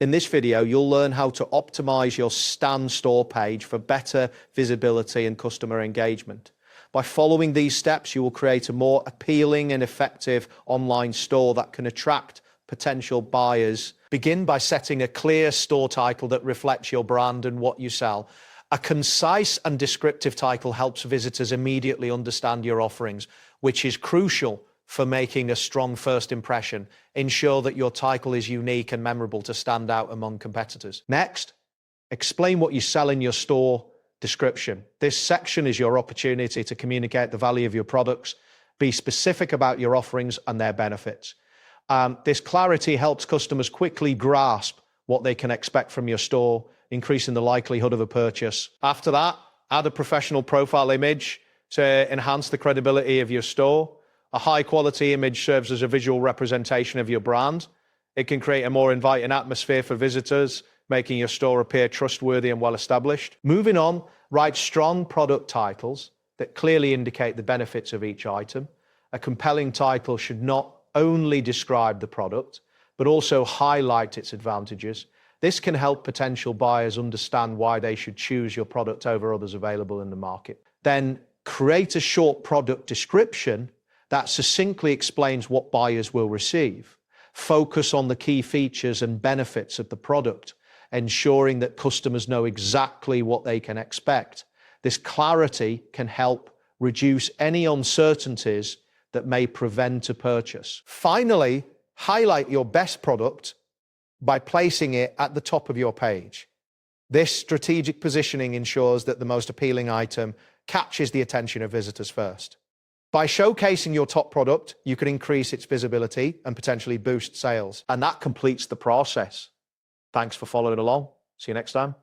In this video, you'll learn how to optimize your Stan store page for better visibility and customer engagement. By following these steps, you will create a more appealing and effective online store that can attract potential buyers. Begin by setting a clear store title that reflects your brand and what you sell. A concise and descriptive title helps visitors immediately understand your offerings, which is crucial for making a strong first impression. Ensure that your title is unique and memorable to stand out among competitors. Next, explain what you sell in your store description. This section is your opportunity to communicate the value of your products, be specific about your offerings and their benefits. This clarity helps customers quickly grasp what they can expect from your store, increasing the likelihood of a purchase. After that, add a professional profile image to enhance the credibility of your store. A high-quality image serves as a visual representation of your brand. It can create a more inviting atmosphere for visitors, making your store appear trustworthy and well-established. Moving on, write strong product titles that clearly indicate the benefits of each item. A compelling title should not only describe the product, but also highlight its advantages. This can help potential buyers understand why they should choose your product over others available in the market. Then create a short product description that succinctly explains what buyers will receive. Focus on the key features and benefits of the product, ensuring that customers know exactly what they can expect. This clarity can help reduce any uncertainties that may prevent a purchase. Finally, highlight your best product by placing it at the top of your page. This strategic positioning ensures that the most appealing item catches the attention of visitors first. By showcasing your top product, you can increase its visibility and potentially boost sales. And that completes the process. Thanks for following along. See you next time.